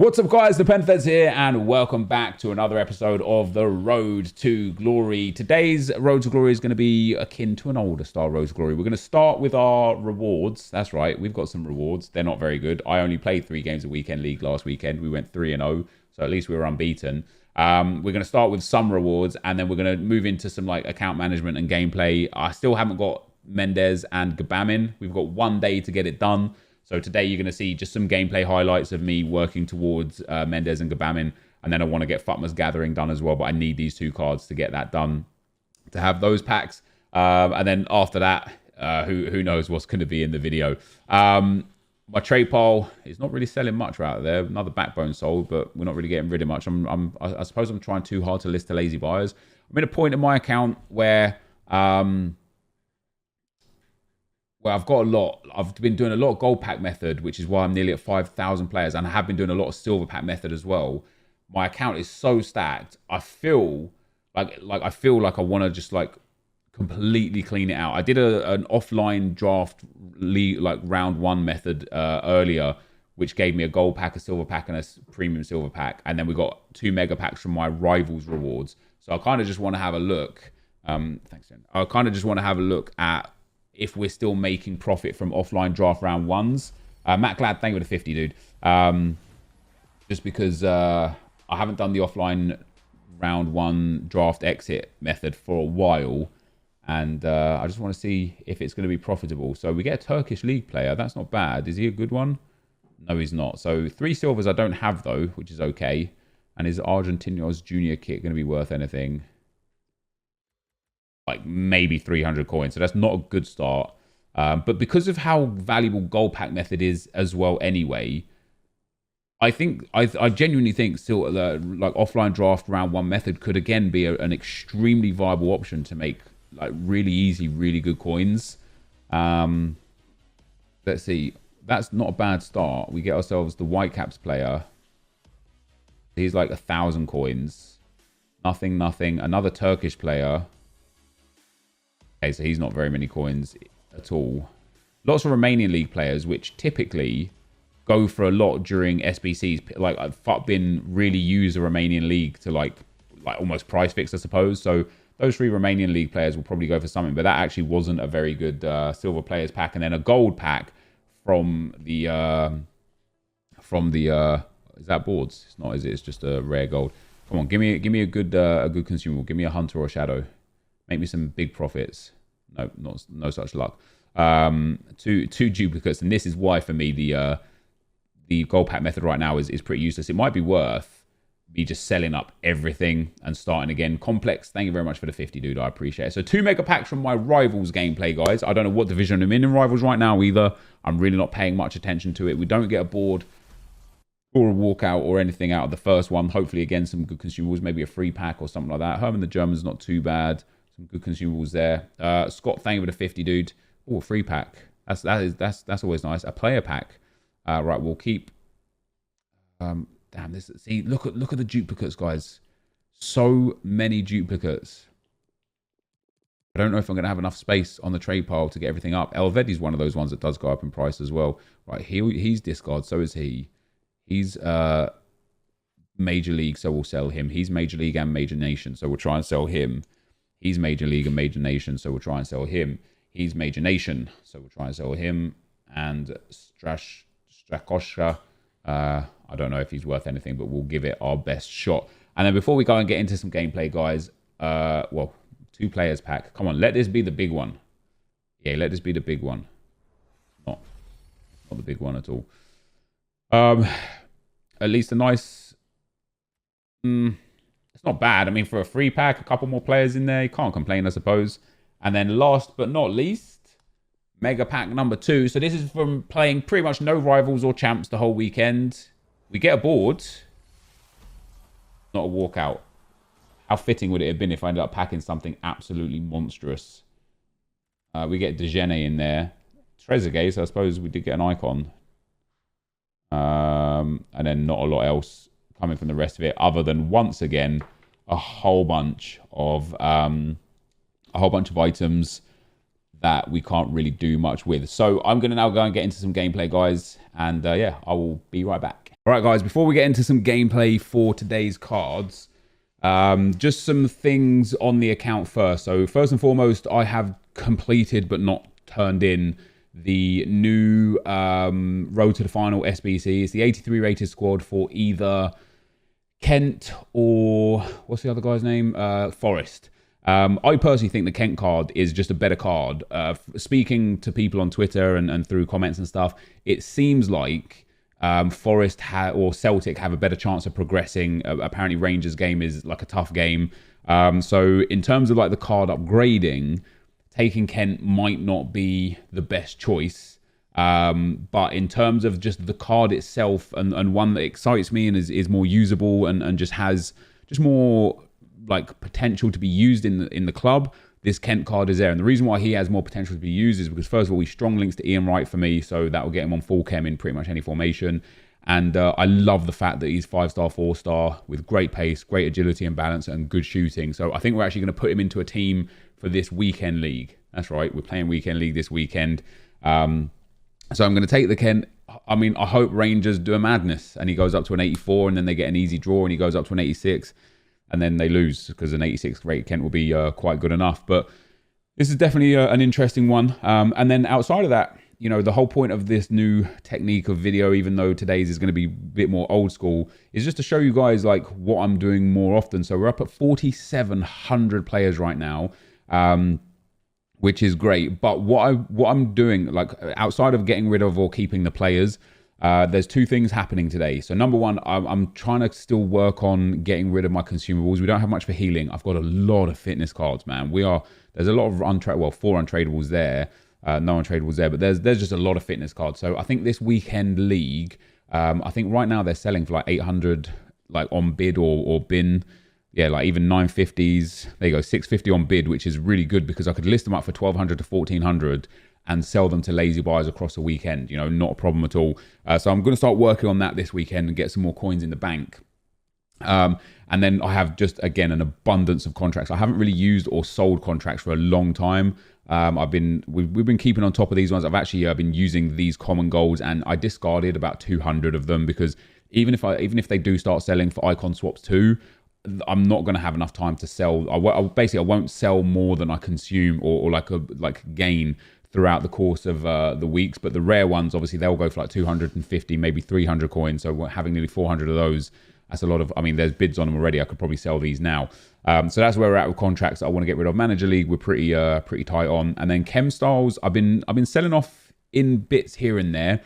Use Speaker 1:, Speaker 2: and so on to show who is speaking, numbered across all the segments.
Speaker 1: What's up, guys? NepentheZ here, and welcome back to another episode of the Road to Glory. Today's Road to Glory is going to be akin to an older style Road to Glory. We're going to start with our rewards. That's right, we've got some rewards. They're not very good. I only played 3 games of Weekend League last weekend. We went 3-0, so at least we were unbeaten. We're going to start with some rewards, and then we're going to move into some like account management and gameplay. I still haven't got NepentheZ and Gabamin. We've got 1 day to get it done. So today you're going to see just some gameplay highlights of me working towards NepentheZ and Gabamin. And then I want to get Futma's Gathering done as well. But I need these 2 cards to get that done, to have those packs. And then after that, who knows what's going to be in the video. My trade pile is not really selling much out there. Another backbone sold, but we're not really getting rid of much. I suppose I'm trying too hard to list to lazy buyers. I'm at a point in my account where... well, I've got a lot. I've been doing a lot of gold pack method, which is why I'm nearly at 5,000 players. And I have been doing a lot of silver pack method as well. My account is so stacked. I feel like I want to just like completely clean it out. I did an offline draft league, like round 1 method earlier, which gave me a gold pack, a silver pack, and a premium silver pack. And then we got 2 mega packs from my rivals rewards. So I kind of just want to have a look. Thanks, Jen. I kind of just want to have a look at if we're still making profit from offline draft round 1s. Matt Glad, thank you for the 50, dude. Just because I haven't done the offline round 1 draft exit method for a while. And I just want to see if it's going to be profitable. So we get a Turkish league player. That's not bad. Is he a good one? No, he's not. So 3 silvers I don't have, though, which is okay. And is Argentinos Junior kit going to be worth anything? Like maybe 300 coins, so that's not a good start. But because of how valuable gold pack method is as well anyway, I genuinely think still like offline draft round 1 method could again be an extremely viable option to make like really easy, really good coins. Let's see, that's not a bad start. We get ourselves the Whitecaps player. He's like 1,000 coins. Nothing. Another Turkish player. Okay, so he's not very many coins at all. Lots of Romanian league players, which typically go for a lot during SBCs. Like FUTBIN really use a Romanian league to like almost price fix, I suppose. So those 3 Romanian league players will probably go for something. But that actually wasn't a very good silver players pack. And then a gold pack from the is that boards? It's not, is it? It's just a rare gold. Come on, give me a good consumable. Give me a hunter or a shadow. Make me some big profits. No such luck. 2 duplicates, and this is why for me the gold pack method right now is pretty useless. It might be worth me just selling up everything and starting again. Complex, thank you very much for the 50, dude. I appreciate it. So 2 mega packs from my rivals gameplay, guys. I don't know what division I'm in rivals right now either. I'm really not paying much attention to it. We don't get a board or a walkout or anything out of the first one. Hopefully, again, some good consumables, maybe a free pack or something like that. Herman the German's not too bad. Some good consumables there. Scott, thank you for the 50, dude. Oh, a free pack. That's always nice. A player pack. Right, we'll keep. Damn this. See, look at the duplicates, guys. So many duplicates. I don't know if I'm going to have enough space on the trade pile to get everything up. Elvedi's one of those ones that does go up in price as well. Right, he's discard. So is he. He's Major League, so we'll sell him. He's Major League and Major Nation, so we'll try and sell him. He's Major League and Major Nation, so we'll try and sell him. He's Major Nation, so we'll try and sell him. And Strakoshka, I don't know if he's worth anything, but we'll give it our best shot. And then before we go and get into some gameplay, guys, well, 2 players pack. Come on, let this be the big one. Yeah, let this be the big one. Not the big one at all. At least a nice... it's not bad. I mean, for a free pack, a couple more players in there, you can't complain, I suppose. And then last but not least, mega pack number 2. So this is from playing pretty much no rivals or champs the whole weekend. We get a board. Not a walkout. How fitting would it have been if I ended up packing something absolutely monstrous? We get Dejene in there. Trezeguet, so I suppose we did get an icon. And then not a lot else coming from the rest of it, other than once again a whole bunch of items that we can't really do much with. So I'm going to now go and get into some gameplay, guys, and yeah, I will be right back. All right, guys, before we get into some gameplay for today's cards, just some things on the account first. So first and foremost, I have completed but not turned in the new Road to the Final SBC. It's the 83 rated squad for either Kent or what's the other guy's name? Forest. I personally think the Kent card is just a better card. Speaking to people on Twitter and through comments and stuff, it seems like Forest or Celtic have a better chance of progressing. Apparently Rangers game is like a tough game. So in terms of like the card upgrading, taking Kent might not be the best choice. But in terms of just the card itself and one that excites me and is more usable and just has just more like potential to be used in the club, this Kent card is there. And the reason why he has more potential to be used is because, first of all, he's strong links to Ian Wright for me, so that will get him on full chem in pretty much any formation. And I love the fact that he's 5-star, 4-star with great pace, great agility and balance and good shooting. So I think we're actually going to put him into a team for this weekend league. That's right, we're playing weekend league this weekend. So I'm going to take the Kent. I mean, I hope Rangers do a madness and he goes up to an 84 and then they get an easy draw and he goes up to an 86. And then they lose because an 86 rate Kent will be quite good enough. But this is definitely an interesting one. And then outside of that, you know, the whole point of this new technique of video, even though today's is going to be a bit more old school, is just to show you guys like what I'm doing more often. So we're up at 4,700 players right now, which is great. But what I'm doing, like outside of getting rid of or keeping the players, there's two things happening today. So number one, I'm trying to still work on getting rid of my consumables. We don't have much for healing. I've got a lot of fitness cards, man. There's a lot of 4 untradables there, no untradables there, but there's just a lot of fitness cards. So I think this weekend league, I think right now they're selling for like 800, like on bid or bin. Yeah, like even 950s. There you go, 650 on bid, which is really good because I could list them up for 1,200 to 1,400. And sell them to lazy buyers across the weekend. You know, not a problem at all. So I'm going to start working on that this weekend and get some more coins in the bank. And then I have just, again, an abundance of contracts. I haven't really used or sold contracts for a long time. We've been keeping on top of these ones. I've actually been using these common golds and I discarded about 200 of them because even if they do start selling for icon swaps too, I'm not going to have enough time to sell. I won't sell more than I consume or like gain throughout the course of the weeks. But the rare ones, obviously, they'll go for like 250, maybe 300 coins. So having nearly 400 of those, that's a lot of, I mean, there's bids on them already. I could probably sell these now. So that's where we're at with contracts that I want to get rid of. Manager League, we're pretty tight on. And then Chem Styles, I've been selling off in bits here and there.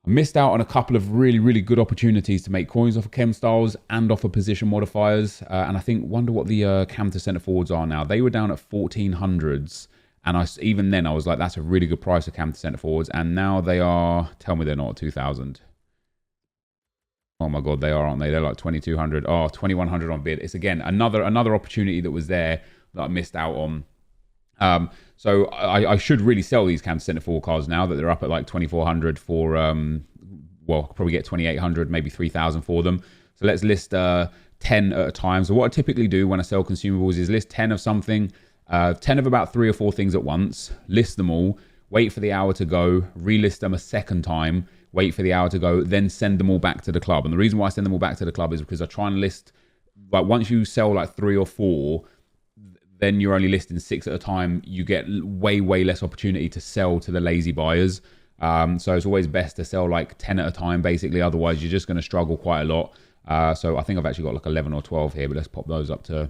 Speaker 1: I missed out on a couple of really, really good opportunities to make coins off of Chem Styles and off of position modifiers. And I wonder what the Camter centre forwards are now. They were down at 1400s. And even then, I was like, that's a really good price of Camter centre forwards. And now they are, tell me they're not at 2,000. Oh my God, they are, aren't they? They're like 2,200. Oh, 2,100 on bid. It's, again, another opportunity that was there that I missed out on. So I should really sell these Camter centre forward cards now that they're up at like 2,400 for, well, probably get 2,800, maybe 3,000 for them. So let's list 10 at a time. So what I typically do when I sell consumables is list 10 of something, 10 of about 3 or 4 things at once, list them all, wait for the hour to go, relist them a second time, wait for the hour to go, then send them all back to the club. And the reason why I send them all back to the club is because I try and list, like once you sell like 3 or 4, then you're only listing 6 at a time. You get way less opportunity to sell to the lazy buyers. So it's always best to sell like 10 at a time, basically. Otherwise, you're just going to struggle quite a lot. So I think I've actually got like 11 or 12 here, but let's pop those up to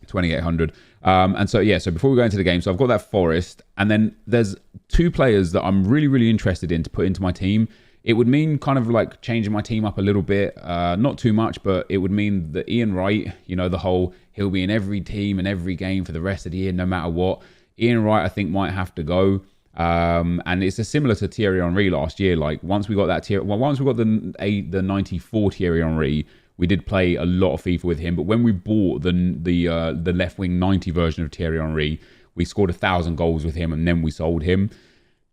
Speaker 1: 2,800. And so, yeah, so before we go into the game, so I've got that Forest, and then there's 2 players that I'm really interested in to put into my team. It would mean kind of like changing my team up a little bit, not too much, but it would mean that Ian Wright, you know, the whole, he'll be in every team and every game for the rest of the year, no matter what. Ian Wright, I think, might have to go. And it's similar to Thierry Henry last year. Like once we got the 94 Thierry Henry, we did play a lot of FIFA with him. But when we bought the left wing 90 version of Thierry Henry, we scored 1,000 goals with him, and then we sold him.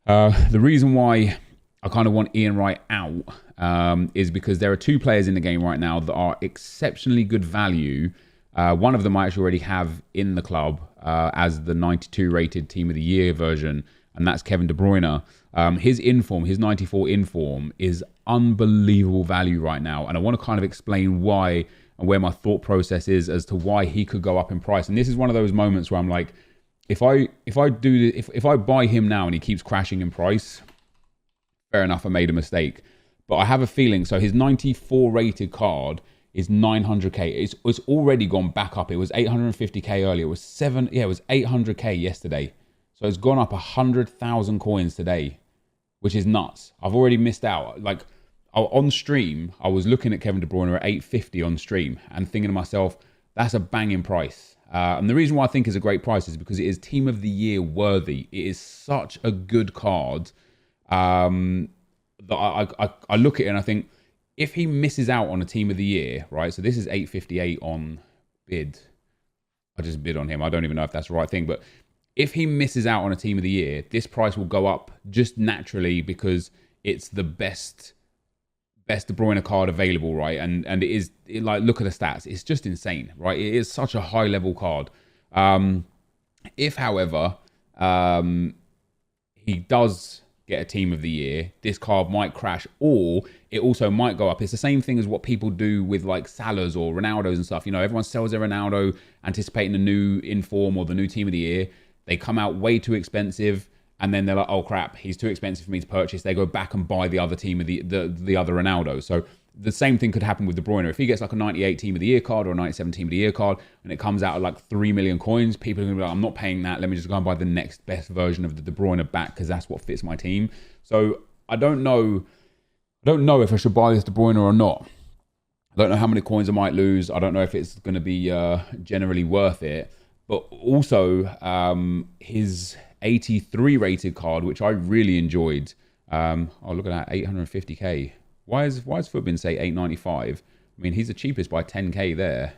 Speaker 1: The reason why I kind of want Ian Wright out is because there are 2 players in the game right now that are exceptionally good value. One of them I actually already have in the club as the 92 rated Team of the Year version, and that's Kevin De Bruyne. His inform, his 94 inform is unbelievable value right now. And I want to kind of explain why and where my thought process is as to why he could go up in price. And this is one of those moments where I'm like, if I buy him now and he keeps crashing in price, fair enough, I made a mistake. But I have a feeling, so his 94 rated card is 900k. It's already gone back up. It was 850k earlier. It was 800k yesterday. So it's gone up 100,000 coins today, which is nuts. I've already missed out. Like on stream, I was looking at Kevin De Bruyne at 850 on stream and thinking to myself, that's a banging price. And the reason why I think it's a great price is because it is Team of the Year worthy. It is such a good card. That I look at it and I think if he misses out on a Team of the Year, right? So this is 858 on bid. I just bid on him. I don't even know if that's the right thing, but if he misses out on a Team of the Year, this price will go up just naturally because it's the best De Bruyne card available, right? And like, look at the stats. It's just insane, right? It is such a high level card. If, however, he does get a Team of the Year, this card might crash, or it also might go up. It's the same thing as what people do with like Salahs or Ronaldos and stuff. You know, everyone sells their Ronaldo anticipating the new inform or the new Team of the Year. They come out way too expensive, and then they're like, oh crap, he's too expensive for me to purchase. They go back and buy the other team of the other Ronaldo. So the same thing could happen with De Bruyne. If he gets like a 98 Team of the Year card or a 97 Team of the Year card, and it comes out at like 3 million coins, people are going to be like, I'm not paying that. Let me just go and buy the next best version of the De Bruyne back because that's what fits my team. So I don't know if I should buy this De Bruyne or not. I don't know how many coins I might lose. I don't know if it's going to be generally worth it. But also his 83 rated card, which I really enjoyed. Oh, look at that, 850k. Why is Footbin say 895? I mean, he's the cheapest by 10k there.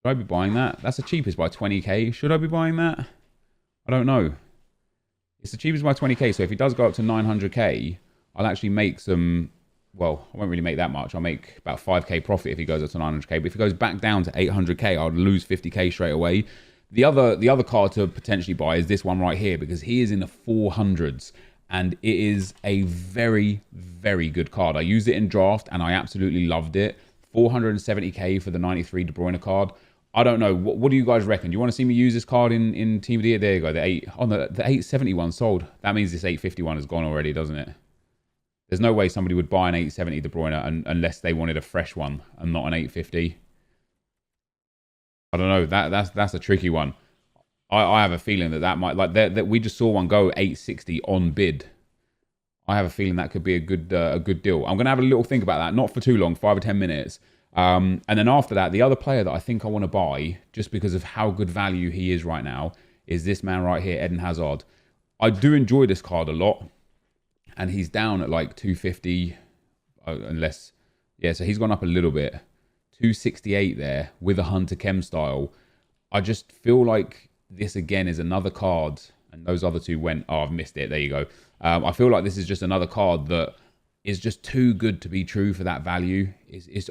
Speaker 1: Should I be buying that? That's the cheapest by 20k. Should I be buying that? I don't know. It's the cheapest by 20k. So if he does go up to 900k, I'll actually make some. Well, I won't really make that much. I'll make about 5k profit if he goes up to 900k. But if he goes back down to 800k, I'll lose 50k straight away. The other card to potentially buy is this one right here, because he is in the 400s. And it is a very, very good card. I used it in draft and I absolutely loved it. 470k for the 93 De Bruyne card. I don't know. What do you guys reckon? Do you want to see me use this card in Team of the Year? There you go. The 871 sold. That means this 851 has gone already, doesn't it? There's no way somebody would buy an 870 De Bruyne unless they wanted a fresh one and not an 850. I don't know. That's a tricky one. I have a feeling that might, like, that we just saw one go 860 on bid. I have a feeling that could be a good deal. I'm gonna have a little think about that, not for too long, 5 or 10 minutes. And then after that, the other player that I think I want to buy, just because of how good value he is right now, is this man right here, Eden Hazard. I do enjoy this card a lot, and he's down at like 250, unless, yeah. So he's gone up a little bit, 268 there with a Hunter Chem style. I just feel like this again is another card, and those other two went, oh, I've missed it. There you go. I feel like this is just another card that is just too good to be true for that value.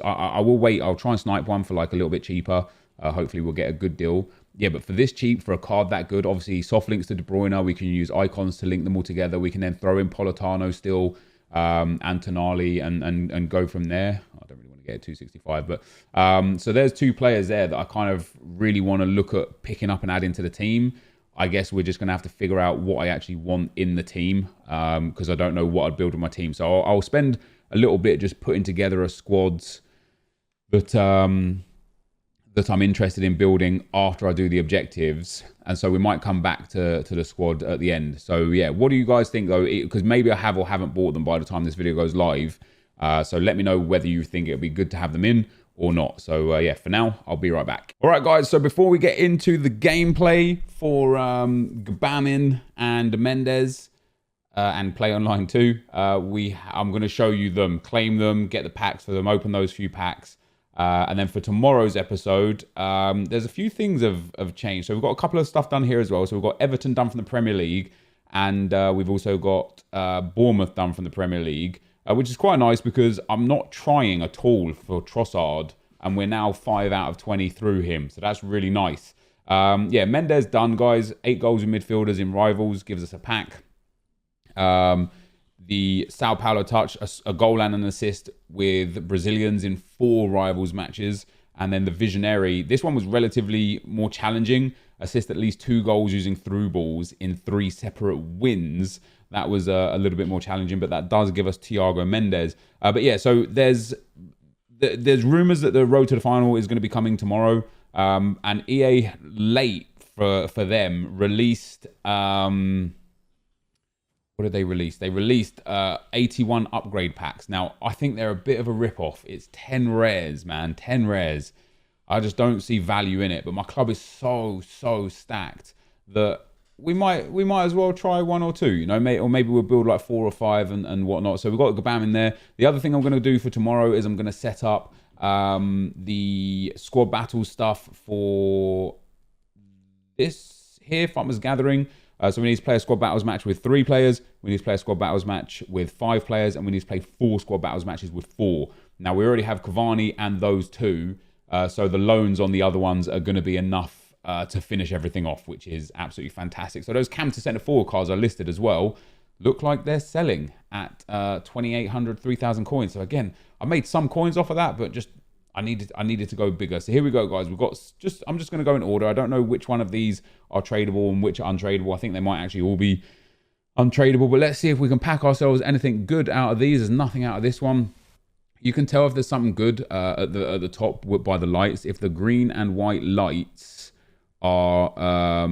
Speaker 1: I will wait. I'll try and snipe one for like a little bit cheaper. Hopefully we'll get a good deal. Yeah, but for this cheap, for a card that good, obviously soft links to De Bruyne, we can use icons to link them all together. We can then throw in Politano still, and Tonali, and go from there. I don't really want to get 265, but so there's two players there that I kind of really want to look at picking up and adding to the team. I guess we're just going to have to figure out what I actually want in the team, because I don't know what I'd build with my team. So I'll spend a little bit just putting together a squads that I'm interested in building after I do the objectives. And so we might come back to the squad at the end. So yeah, what do you guys think though? Because maybe I have or haven't bought them by the time this video goes live. So let me know whether you think it would be good to have them in or not. So yeah, for now, I'll be right back. All right, guys. So before we get into the gameplay for Gbamin and NepentheZ, and Play Online too, I'm going to show you them, claim them, get the packs for them, open those few packs. And then for tomorrow's episode, there's a few things have changed. So we've got a couple of stuff done here as well. So we've got Everton done from the Premier League, and we've also got Bournemouth done from the Premier League, which is quite nice because I'm not trying at all for Trossard, and we're now 5 out of 20 through him. So that's really nice. Yeah, NepentheZ done, guys. 8 goals in midfielders in Rivals gives us a pack. the Sao Paulo touch, a goal and an assist with Brazilians in 4 rivals matches. And then the Visionary, this one was relatively more challenging. Assist at least 2 goals using through balls in 3 separate wins. That was a little bit more challenging, but that does give us Thiago Mendes. But yeah, so there's rumours that the road to the final is going to be coming tomorrow. And EA late for them released... what did they release? They released 81 upgrade packs. Now, I think they're a bit of a rip-off. It's 10 rares, man. 10 rares. I just don't see value in it. But my club is so stacked that we might as well try 1 or 2, you know, or maybe we'll build like 4 or 5 and whatnot. So we've got Gabam in there. The other thing I'm going to do for tomorrow is I'm going to set up the squad battle stuff for this here, Farmers Gathering. So we need to play a squad battles match with 3 players. We need to play a squad battles match with 5 players. And we need to play 4 squad battles matches with 4. Now, we already have Cavani and those 2. So the loans on the other ones are going to be enough to finish everything off, which is absolutely fantastic. So those Camter Centre Forward cards are listed as well. Look like they're selling at 2,800, 3,000 coins. So again, I made some coins off of that, but just I needed to go bigger. So here we go, guys. I'm just going to go in order. I don't know which one of these are tradable and which are untradeable. I think they might actually all be untradeable, but let's see if we can pack ourselves anything good out of these. There's nothing out of this one. You can tell if there's something good at the top by the lights. If the green and white lights are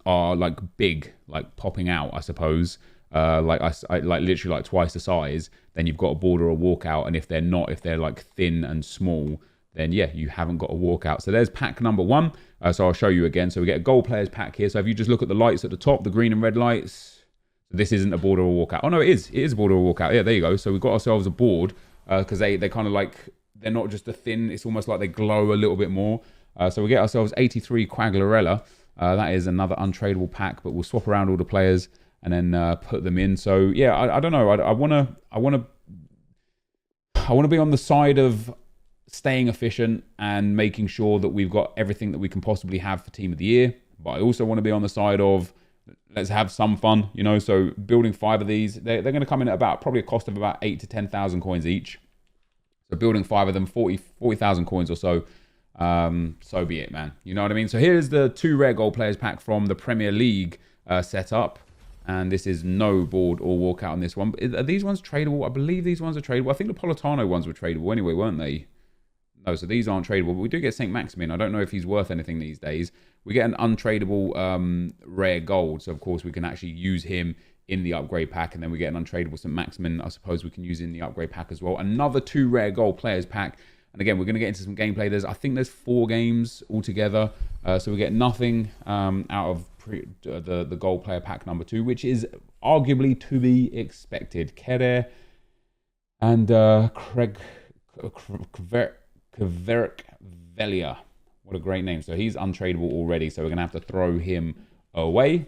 Speaker 1: like big, like popping out, I suppose. Like literally like twice the size, then you've got a border or walkout. And if they're not, if they're like thin and small, then yeah, you haven't got a walkout. So there's pack number 1. So I'll show you again. So we get a gold players pack here. So if you just look at the lights at the top, the green and red lights, this isn't a border or walkout. Oh no, it is. It is a border or walkout. Yeah, there you go. So we've got ourselves a board because they kind of like, they're not just a thin, it's almost like they glow a little bit more. So we get ourselves 83 Quagliarella. That is another untradeable pack, but we'll swap around all the players and then put them in. So yeah, I don't know. I want to be on the side of staying efficient and making sure that we've got everything that we can possibly have for Team of the Year. But I also want to be on the side of let's have some fun, you know. So building 5 of these, they're going to come in at about probably a cost of about 8 to 10,000 coins each. So building 5 of them, 40,000 coins or so. So be it, man. You know what I mean? So here's the 2 rare gold players pack from the Premier League setup. And this is no board or walkout on this one. Are these ones tradable? I believe these ones are tradable. I think the Politano ones were tradable anyway, weren't they? No, so these aren't tradable. But we do get St. Maximin. I don't know if he's worth anything these days. We get an untradeable rare gold. So, of course, we can actually use him in the upgrade pack. And then we get an untradeable St. Maximin. I suppose we can use in the upgrade pack as well. Another 2 rare gold players pack. And again, we're going to get into some gameplay. I think there's 4 games altogether. So we get nothing out of the gold player pack number 2, which is arguably to be expected. Kere and Kverkvelia. What a great name. So he's untradeable already. So we're going to have to throw him away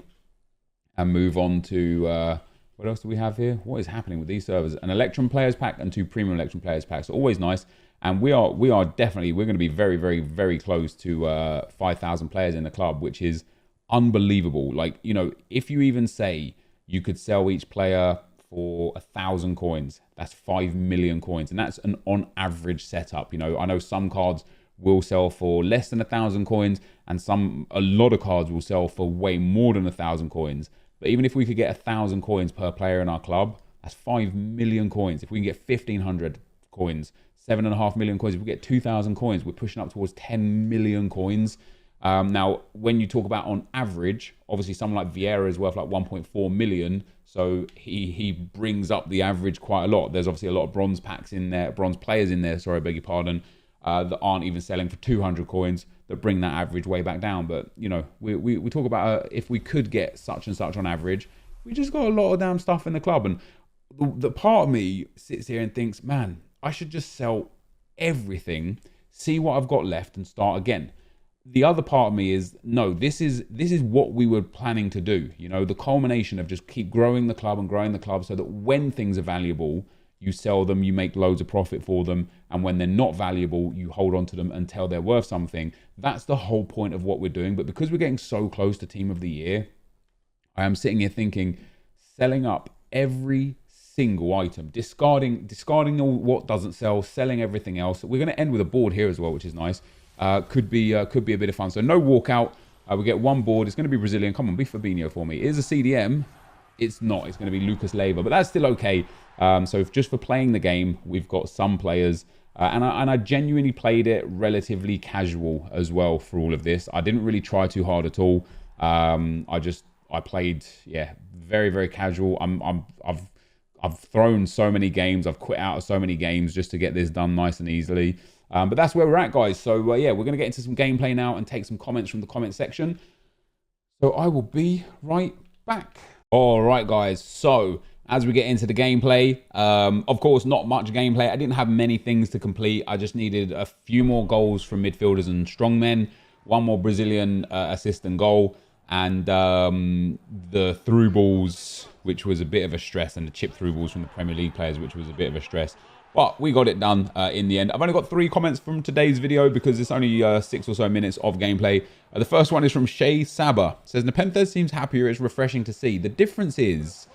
Speaker 1: and move on to... what else do we have here? What is happening with these servers? An Electrum players pack and 2 premium Electrum players packs. So always nice. And we are definitely, we're going to be very, very, very close to 5,000 players in the club, which is unbelievable. Like, you know, if you even say you could sell each player for 1,000 coins, that's 5 million coins. And that's an on average setup. You know, I know some cards will sell for less than 1,000 coins and a lot of cards will sell for way more than 1,000 coins. But even if we could get 1,000 coins per player in our club, that's 5 million coins. If we can get 1,500 coins, 7.5 million coins. If we get 2,000 coins, we're pushing up towards 10 million coins. Now, when you talk about on average, obviously someone like Vieira is worth like 1.4 million. So he brings up the average quite a lot. There's obviously a lot of bronze packs in there, bronze players in there, sorry, I beg your pardon, that aren't even selling for 200 coins that bring that average way back down. But, you know, we talk about if we could get such and such on average, we just got a lot of damn stuff in the club. And the part of me sits here and thinks, man, I should just sell everything, see what I've got left and start again. The other part of me is, no, this is what we were planning to do. You know, the culmination of just keep growing the club and growing the club so that when things are valuable, you sell them, you make loads of profit for them. And when they're not valuable, you hold on to them until they're worth something. That's the whole point of what we're doing. But because we're getting so close to Team of the Year, I am sitting here thinking, selling up every single item, discarding all what doesn't sell, selling everything else. We're going to end with a board here as well, which is nice. Could be a bit of fun. So no walkout. We get one board. It's going to be Brazilian. Come on, be Fabinho for me. It is a CDM. It's not. It's going to be Lucas Leiva, but that's still okay. So just for playing the game, we've got some players. And I genuinely played it relatively casual as well for all of this. I didn't really try too hard at all. I played, yeah, very, very casual. I've thrown so many games. I've quit out of so many games just to get this done nice and easily. But that's where we're at, guys. So yeah, we're going to get into some gameplay now and take some comments from the comment section. So I will be right back. All right, guys. So as we get into the gameplay, of course, not much gameplay. I didn't have many things to complete. I just needed a few more goals from midfielders and strongmen, one more Brazilian assist and goal, and the through balls, which was a bit of a stress, and the chip through balls from the Premier League players, which was a bit of a stress. But we got it done in the end. I've only got 3 comments from today's video because it's only 6 or so minutes of gameplay. The first one is from Shay Saba. It says, NepentheZ seems happier. It's refreshing to see. The difference is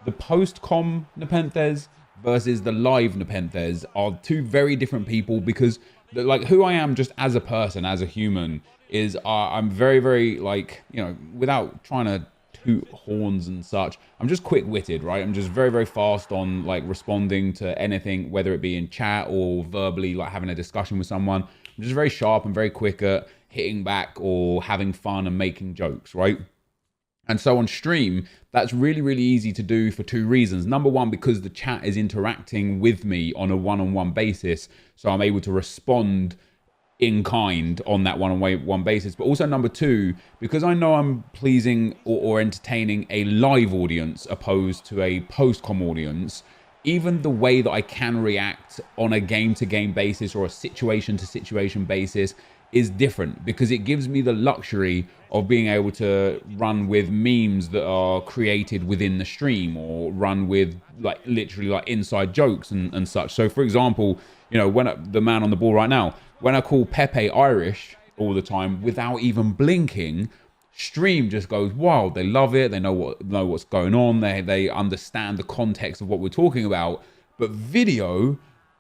Speaker 1: the post-com NepentheZ versus the live NepentheZ are 2 very different people, because like who I am just as a person, as a human, is I'm very, very, like, you know, without trying to toot horns and such, I'm just quick-witted, right? I'm just very, very fast on like responding to anything, whether it be in chat or verbally, like having a discussion with someone. I'm just very sharp and very quick at hitting back or having fun and making jokes, right? And so on stream, that's really, really easy to do for 2 reasons. Number one, because the chat is interacting with me on a one-on-one basis, so I'm able to respond in kind on that one-on-one basis. But also number 2, because I know I'm pleasing or entertaining a live audience opposed to a post-com audience, even the way that I can react on a game-to-game basis or a situation-to-situation basis is different, because it gives me the luxury of being able to run with memes that are created within the stream, or run with like literally like inside jokes and such. So for example, you know, when the man on the ball right now, when I call Pepe Irish all the time without even blinking, stream just goes wild. They love it. They know what's going on. They understand the context of what we're talking about. But video,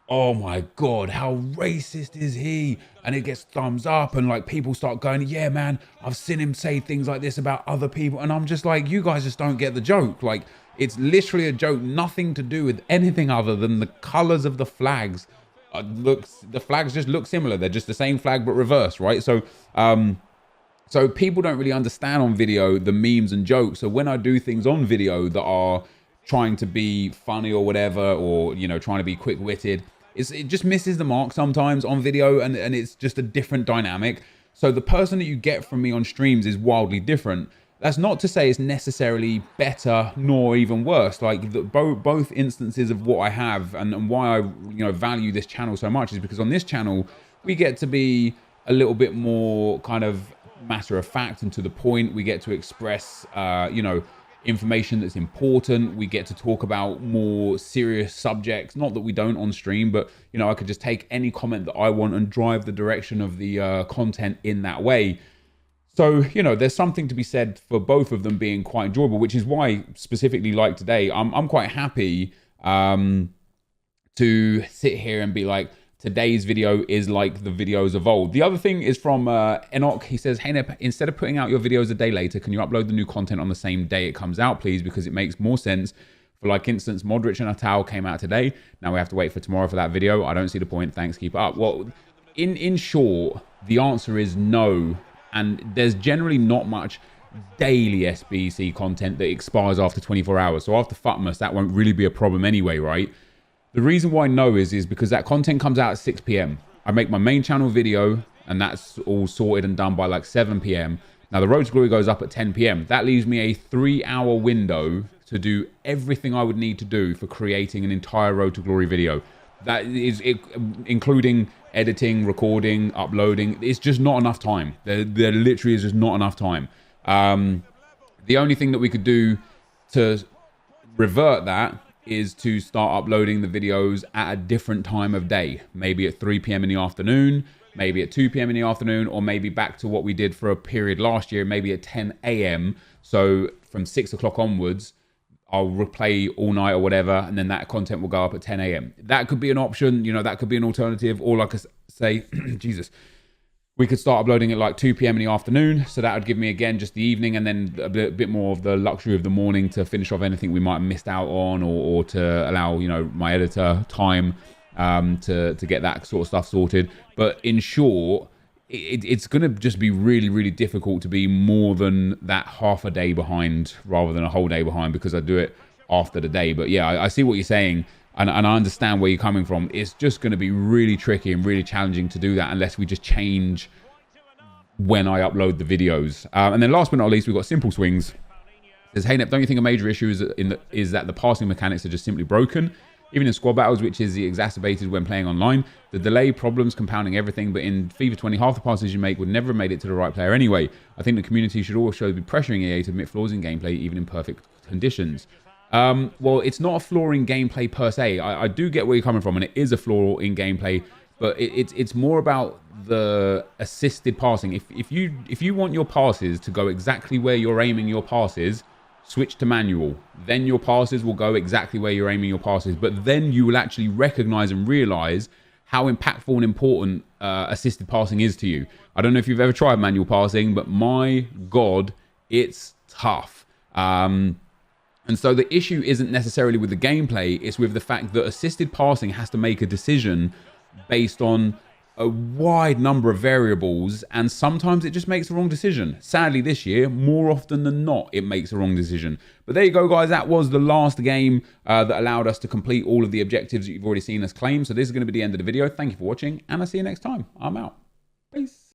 Speaker 1: oh my God, how racist is he? And it gets thumbs up, and like people start going, yeah, man, I've seen him say things like this about other people. And I'm just like, you guys just don't get the joke. Like, it's literally a joke, nothing to do with anything other than the colors of the flags. The flags just look similar. They're just the same flag, but reversed, right? So, so people don't really understand on video the memes and jokes. So when I do things on video that are trying to be funny or whatever, or, you know, trying to be quick-witted, it just misses the mark sometimes on video, and it's just a different dynamic. So the person that you get from me on streams is wildly different. That's not to say it's necessarily better nor even worse. Like both instances of what I have and why I value this channel so much is because on this channel we get to be a little bit more kind of matter of fact and to the point. We get to express information that's important. We get to talk about more serious subjects. Not that we don't on stream, but I could just take any comment that I want and drive the direction of the content in that way. So, there's something to be said for both of them being quite enjoyable, which is why specifically like today, I'm quite happy to sit here and be like, today's video is like the videos of old. The other thing is from Enoch. He says, hey, Nep, instead of putting out your videos a day later, can you upload the new content on the same day it comes out, please? Because it makes more sense. For like instance, Modric and Atal came out today. Now we have to wait for tomorrow for that video. I don't see the point. Thanks, keep it up. Well, in short, the answer is no. And there's generally not much daily SBC content that expires after 24 hours. So after Futmas, that won't really be a problem anyway, right? The reason why no is because that content comes out at 6 p.m. I make my main channel video, and that's all sorted and done by like 7 p.m. Now the Road to Glory goes up at 10 p.m. That leaves me a 3-hour window to do everyththing I would need to do for creating an entire Road to Glory video. That is including editing, recording, uploading. It's just not enough time. There literally is just not enough time. The only thing that we could do to revert that is to start uploading the videos at a different time of day. Maybe at 3 p.m. in the afternoon, maybe at 2 p.m. in the afternoon, or maybe back to what we did for a period last year, maybe at 10 a.m. So from 6 o'clock onwards, I'll replay all night or whatever, and then that content will go up at 10 a.m. That could be an option, you know, that could be an alternative. Or like I say, Jesus, we could start uploading at like 2 p.m. in the afternoon. So that would give me, again, just the evening, and then a bit more of the luxury of the morning to finish off anything we might have missed out on, or to allow, you know, my editor time to get that sort of stuff sorted. But in short, it's going to just be really, really difficult to be more than that half a day behind rather than a whole day behind, because I do it after the day. But yeah, I see what you're saying. And I understand where you're coming from. It's just going to be really tricky and really challenging to do that unless we just change when I upload the videos. And then last but not least, we've got Simple Swings. It says, hey, Nep, don't you think a major issue is that the passing mechanics are just simply broken? Even in squad battles, which is exacerbated when playing online, the delay problems compounding everything. But in FIFA 20, half the passes you make would never have made it to the right player anyway. I think the community should also be pressuring EA to admit flaws in gameplay, even in perfect conditions. Well, it's not a flaw in gameplay per se. I do get where you're coming from, and it is a flaw in gameplay, but it's more about the assisted passing. If you want your passes to go exactly where you're aiming your passes, switch to manual. Then your passes will go exactly where you're aiming your passes. But then you will actually recognize and realize how impactful and important assisted passing is to you. I don't know if you've ever tried manual passing, but my God, it's tough. And so the issue isn't necessarily with the gameplay, it's with the fact that assisted passing has to make a decision based on a wide number of variables, and sometimes it just makes the wrong decision. Sadly, this year, more often than not, it makes the wrong decision. But there you go, guys. That was the last game that allowed us to complete all of the objectives that you've already seen us claim. So this is going to be the end of the video. Thank you for watching, and I'll see you next time. I'm out. Peace.